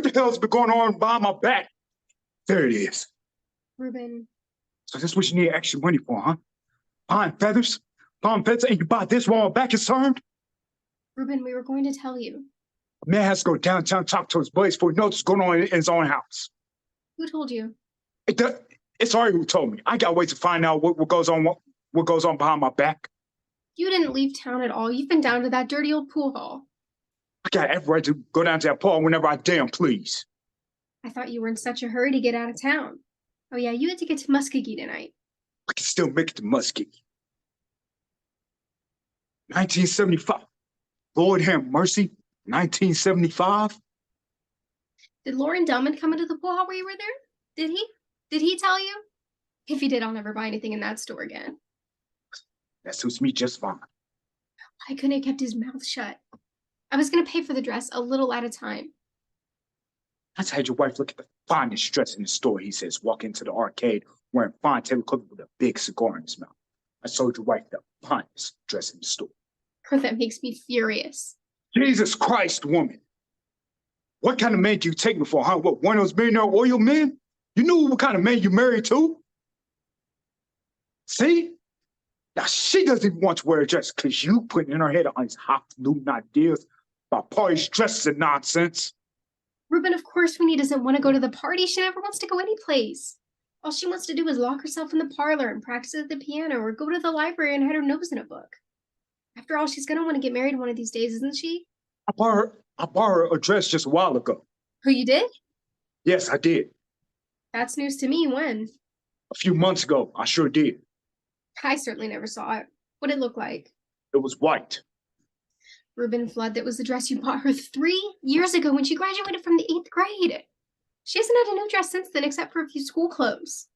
What the hell's been going on behind my back? There it is. Ruben. So that's what you need extra money for, huh? Pine feathers? Pine feathers, and you buy this while my back is turned? Ruben, we were going to tell you. A man has to go downtown and talk to his buddies before he knows what's going on in his own house. Who told you? It's already who told me. I gotta wait to find out what goes on behind my back. You didn't leave town at all. You've been down to that dirty old pool hall. I got every right to go down to that pool whenever I damn please. I thought you were in such a hurry to get out of town. Oh yeah, you had to get to Muskogee tonight. I can still make it to Muskogee. 1975. Lord have mercy. 1975. Did Lauren Dummond come into the pool hall where you were there? Did he? Did he tell you? If he did, I'll never buy anything in that store again. That suits me just fine. Why couldn't have kept his mouth shut? I was going to pay for the dress a little at a time. I had your wife look at the finest dress in the store, he says, walk into the arcade wearing fine tablecloth with a big cigar in his mouth. I sold your wife the finest dress in the store. That makes me furious. Jesus Christ, woman. What kind of man do you take me for, huh? What, one of those millionaire oil men? You knew what kind of man you married to? See? Now she doesn't even want to wear a dress because you putting in her head all these highfalutin ideas about parties, dresses, and nonsense. Ruben, of course Winnie doesn't want to go to the party. She never wants to go anyplace. All she wants to do is lock herself in the parlor and practice at the piano or go to the library and hide her nose in a book. After all, she's going to want to get married one of these days, isn't she? I bought her a dress just a while ago. Oh, you did? Yes, I did. That's news to me. When? A few months ago, I sure did. I certainly never saw it. What did it look like? It was white. Ruben Flood, that was the dress you bought her 3 years ago when she graduated from the 8th grade. She hasn't had a new dress since then except for a few school clothes.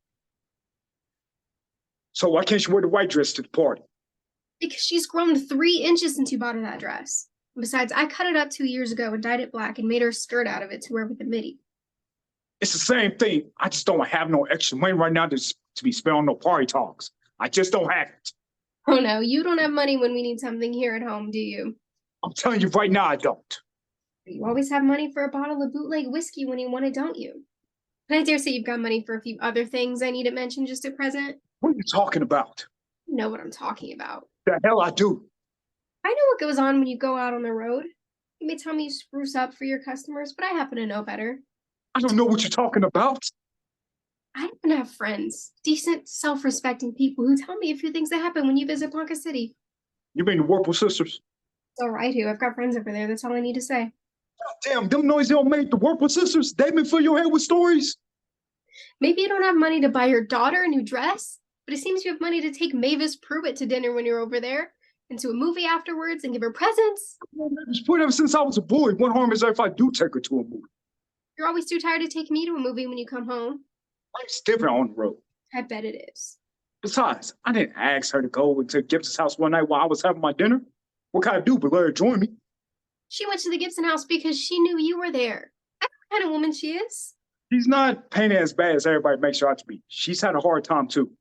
So why can't she wear the white dress to the party? Because she's grown 3 inches since you bought her that dress. Besides, I cut it up 2 years ago and dyed it black and made her a skirt out of it to wear with the midi. It's the same thing. I just don't have no extra money right now to be spent on no party talks. I just don't have it. Oh no, you don't have money when we need something here at home, do you? I'm telling you right now, I don't. You always have money for a bottle of bootleg whiskey when you want it, don't you? And I dare say you've got money for a few other things I need to mention just at present. What are you talking about? You know what I'm talking about. The hell I do. I know what goes on when you go out on the road. You may tell me you spruce up for your customers, but I happen to know better. I don't know what you're talking about. I happen to have friends, decent, self-respecting people who tell me a few things that happen when you visit Ponca City. You mean the Whirlpool sisters? So right, who? I've got friends over there. That's all I need to say. God damn, them noise don't make the Whirlpool sisters. They've been filling your head with stories. Maybe you don't have money to buy your daughter a new dress, but it seems you have money to take Mavis Pruitt to dinner when you're over there, and to a movie afterwards, and give her presents. Mavis Pruitt ever since I was a boy. What harm is there if I do take her to a movie? You're always too tired to take me to a movie when you come home. Life's different on the road. I bet it is. Besides, I didn't ask her to go to Gibson's house one night while I was having my dinner. What could I do but let her join me? She went to the Gibson house because she knew you were there. I know what kind of woman she is. She's not painted as bad as everybody makes her out to be. She's had a hard time too.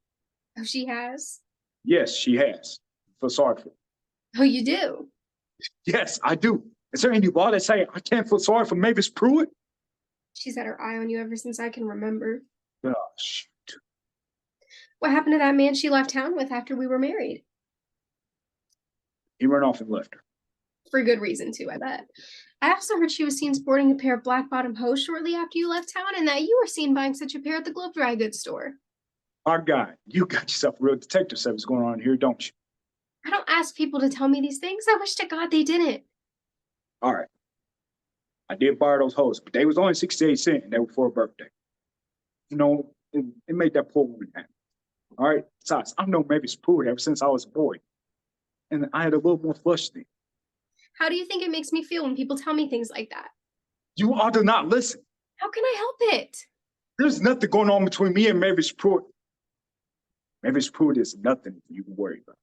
Oh, she has? Yes, she has. I feel sorry for her. Oh, you do? Yes, I do. Is there any law that say I can't feel sorry for Mavis Pruitt? She's had her eye on you ever since I can remember. Oh, shoot. What happened to that man she left town with after we were married? He ran off and left her. For good reason, too, I bet. I also heard she was seen sporting a pair of black-bottom hose shortly after you left town, and that you were seen buying such a pair at the Globe Dry Goods store. Our guy, you got yourself a real detective service going on here, don't you? I don't ask people to tell me these things. I wish to God they didn't. All right. I did buy those hoses, but they was only 68 cents, and they were for a birthday. You know, it made that poor woman happy. All right? Besides, I've known Mavis Pruitt ever since I was a boy. And I had a little more flush then. How do you think it makes me feel when people tell me things like that? You ought to not listen. How can I help it? There's nothing going on between me and Mavis Pruitt. Mavis Pruitt is nothing you can worry about.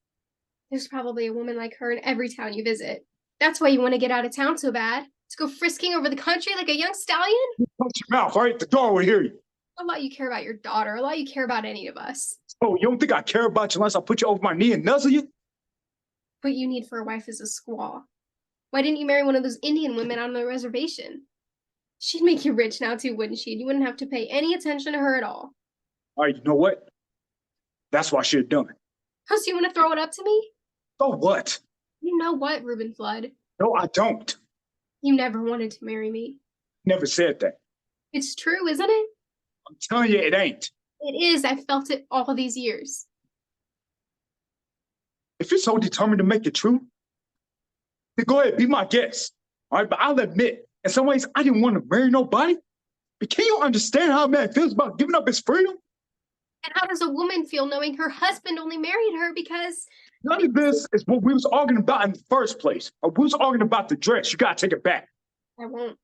There's probably a woman like her in every town you visit. That's why you want to get out of town so bad. To go frisking over the country like a young stallion? Shut your mouth, all right? The dog will hear you. A lot you care about your daughter. A lot you care about any of us. Oh, you don't think I care about you unless I put you over my knee and nuzzle you? What you need for a wife is a squaw. Why didn't you marry one of those Indian women on the reservation? She'd make you rich now too, wouldn't she? You wouldn't have to pay any attention to her at all. All right, you know what? That's what I should have done. Oh, so you want to throw it up to me? So what? You know what, Reuben Flood? No, I don't. You never wanted to marry me. Never said that. It's true, isn't it? I'm telling you, it ain't. It is. I felt it all these years. If you're so determined to make it true, then go ahead, be my guest. All right, but I'll admit, in some ways, I didn't want to marry nobody. But can you understand how a man feels about giving up his freedom? And how does a woman feel knowing her husband only married her because None of this is what we was arguing about in the first place. Or we was arguing about the dress. You gotta take it back. I won't?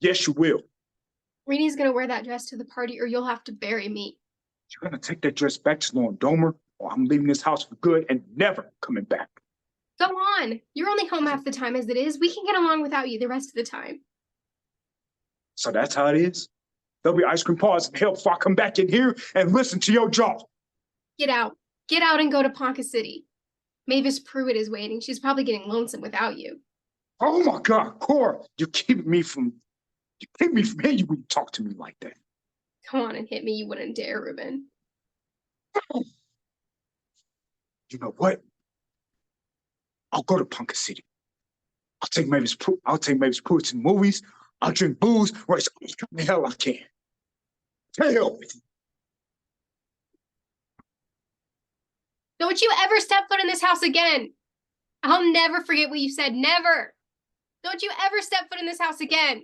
Yes, you will. Reenie's gonna wear that dress to the party or you'll have to bury me. You're gonna take that dress back to Lauren Domer, or I'm leaving this house for good and never coming back. Go on. You're only home half the time as it is. We can get along without you the rest of the time. So that's how it is. There'll be ice cream parties in hell before I come back in here and listen to your jaw. Get out. Get out and go to Ponca City. Mavis Pruitt is waiting. She's probably getting lonesome without you. Oh my God, Cora, you keep me from here. You wouldn't talk to me like that. Come on and hit me. You wouldn't dare, Reuben. You know what? I'll go to Ponca City. I'll take Mavis Pruitt to the movies. I'll drink booze, race the hell I can. To hell with you. Don't you ever step foot in this house again. I'll never forget what you said. Never. Don't you ever step foot in this house again.